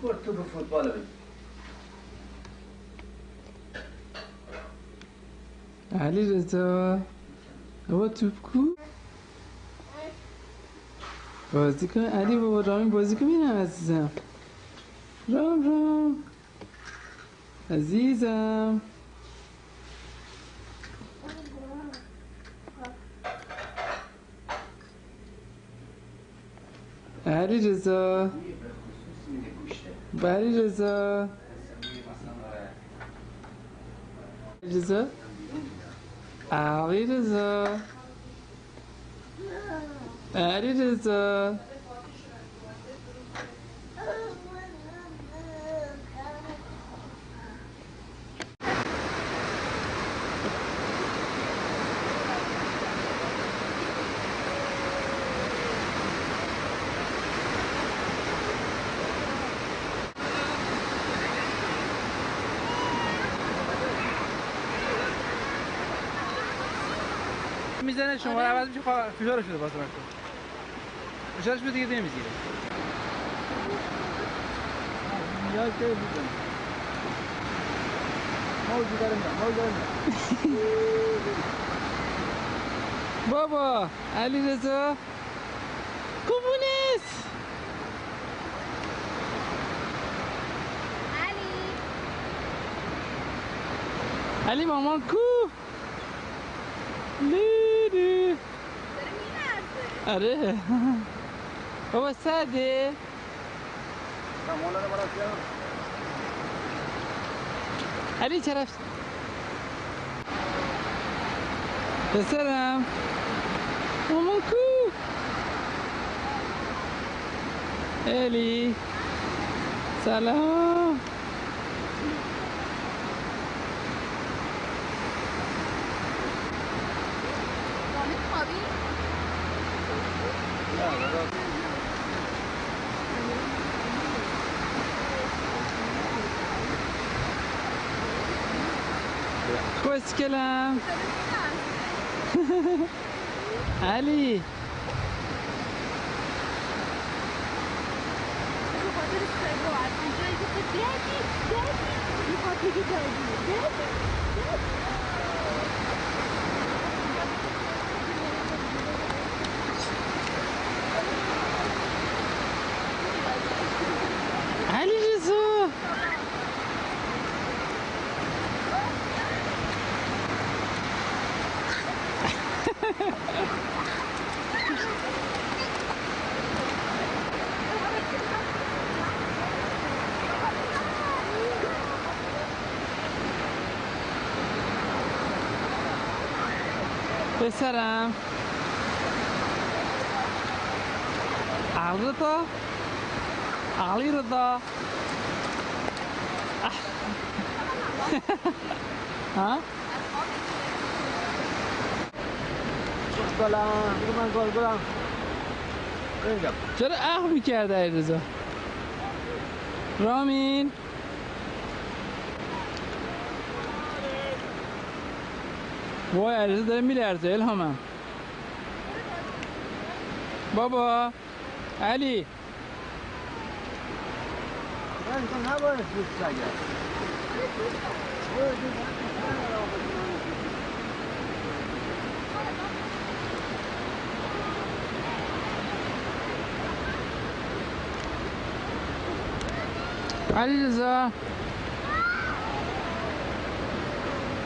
برو تو به فوتبال بگی. علی رضا بابا توپ کو بازی کن. علی بابا رامین بازی کن بینم عزیزم. رام عزیزم. علی رضا علی رضا رضا علی رضا علی رضا میزنه شما رو عوض میشه فشارش بده واسه من فشارش بده دیگه نمیزیره نیاز که بودم موجی دارم بابا علی رضا کوبونس علی مامان کو لیلی آره بابا ساده علی طرف پسرم مامان کو الی سلام خوشگلم علی علی رضا پسرم علی رضا علی رضا ها گلم بگو من گلم بگم چرا اخم میکرده علی رضا رامین وای علی رضا داره میلرزه الهامم بابا علی من تو نباید دوست اگر علی رضا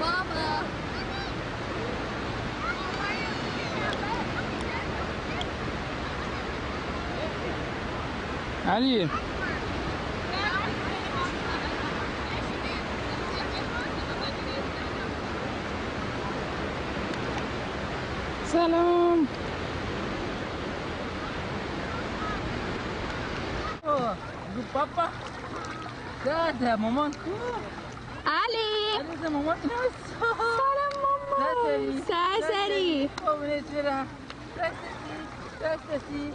بابا علی سلام بگو پاپا داده مامان کو علی علی مامان سلام مامان سرسری قومنت برم دستسی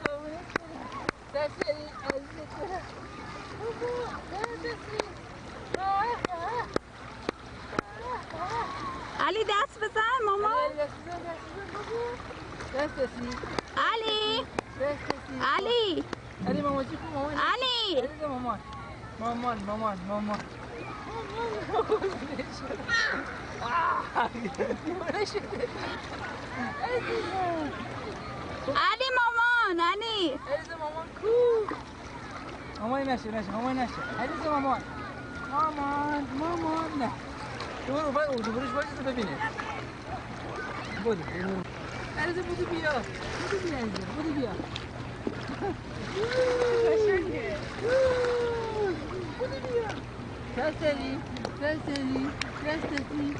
قومنت برم دستسی عزیزت برم دستسی علی دست بزن مامان دسترسی علی دسترسی علی علی مامان چی خوب مامان علی علی مامان مامان مامان مامان علی مامان علی علی مامان کو مامان نشه مامان نشه علی مامان مامان نه برو برو برش باید تو ببینه برو علی بودو بیا بودو بیا قشنگه بودو بیا دستری دستری دستری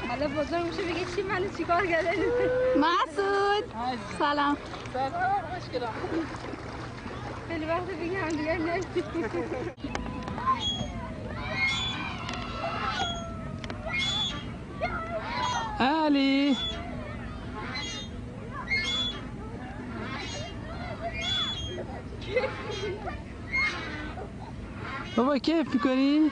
حالا بزرگ میشه بگه چی منو چیکار کرده مسعود سلام سلام خوشگلم خیلی وقت دیگه هم دیگه نمی‌دونیم علی بابا کیف میکنی؟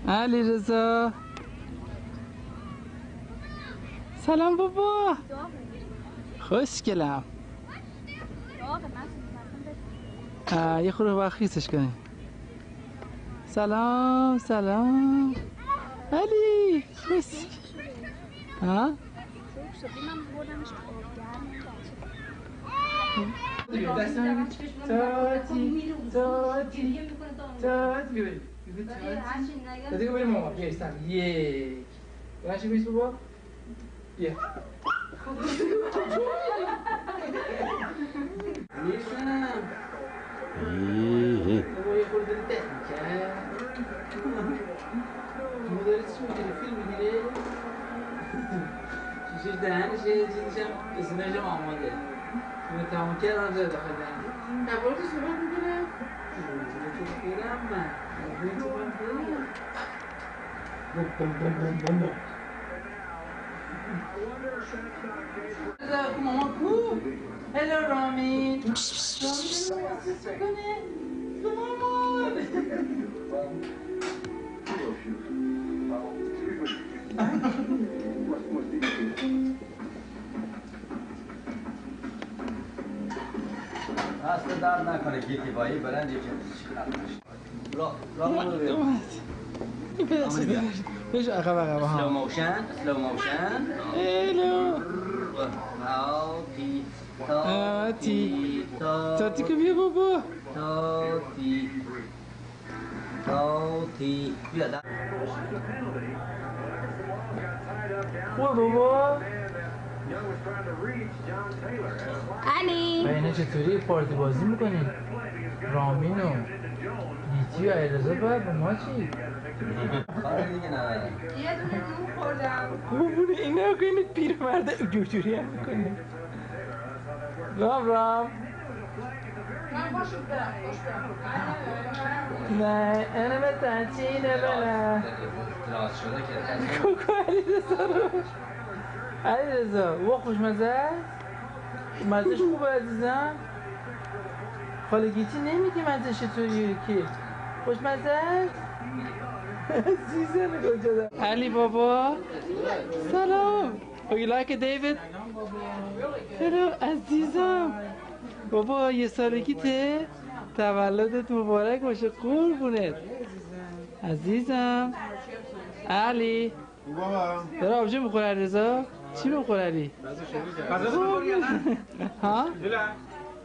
علی رضا سلام بابا خوشگلم یه خورده وقت خیسش کنیم سلام سلام علی خوش ها تاتی دیگه بریم ماما بیا ایستم یک بلنشی بیست بابا بیا نیستم بابا یه خورده داری دست میکرد مداری چی میگیره فیلم میگیره شیشش دهنشه چیزشم اسمش هم آماده اینو تمام کردم زده داخل دهنه نبارتو صحبت میکنم میرم من ماما کو هلو رامین اصلا درد نکنه گیتی بایی برند یکی بهش عقب سلو موشن هلو تاتی که بیا بابا تاتی بیا در بابا علی اینه چطوری پارتی بازی میکنی؟ رامین و گیتی و علیرضا باید با ما چی؟ خواهر دیگه نه یه دونه نون خوردم بابونه این نکنید پیرمرده جوجوری هم میکنید رام من خوش برم نه اینه به تنچینه بله دراز شده که کوکو علیرضا رو علیرضا او خوشمزه است؟ مزهش خوبه عزیزم؟ خاله گیتی نمیگی مزهش چطوریه که خوشمزه است؟ عزیزم نگاه جدا علی بابا سلام Oh you like it David? Hello عزیزم بابا یه سالگیته تولدت مبارک باشه قربونت عزیزم علی بابا داره آبجو میخوره علیرضا؟ چی میخوره علی؟ غذا بخوری یا نه؟ ها؟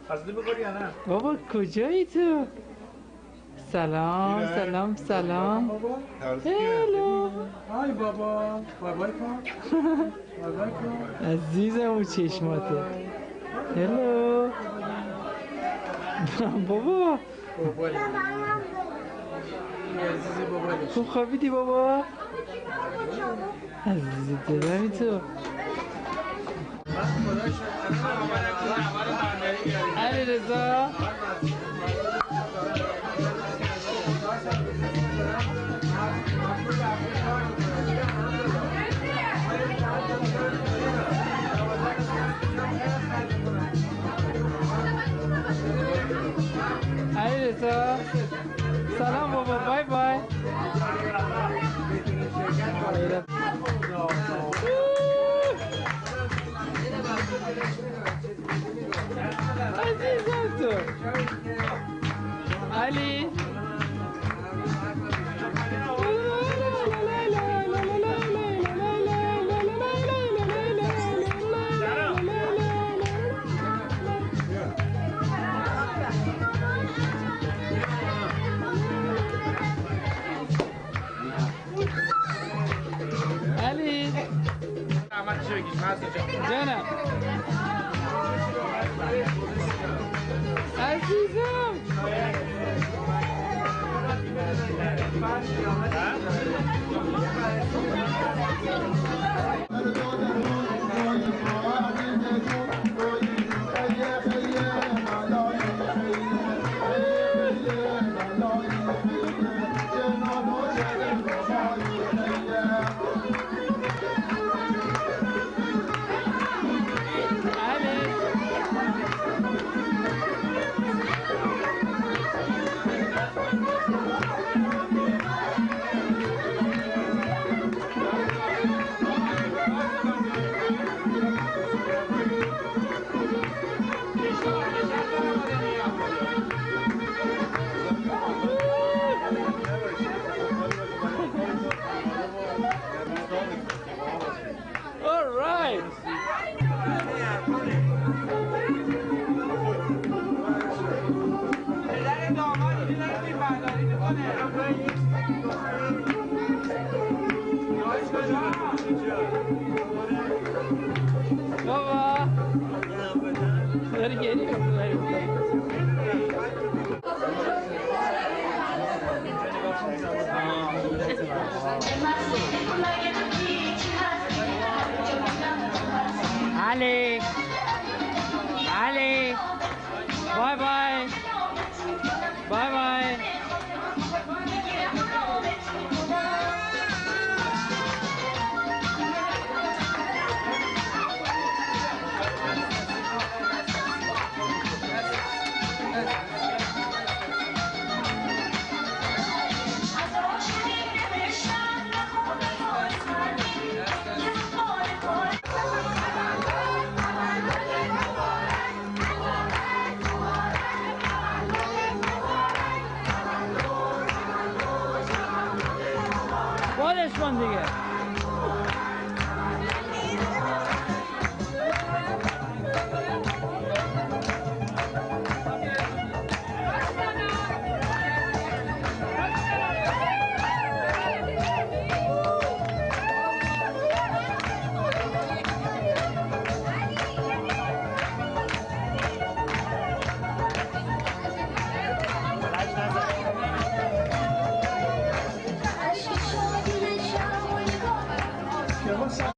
غذا بخوری یا نه؟ بابا کجایی تو؟ سلام سلام سلام هلو های بابا بای بای کن بای بای کن عزیزم اون چشماته هلو بابا بابای عزیز بابای خوب خوابیدی بابا؟ عزیز دلمی تو علی رضا علیرضا سلام بابا بای بای. عزیزم تو علی علی جانم عزیزم all right. بابا داری گریه Ali, Ali, bye bye, bye bye. بادش کن دیگه.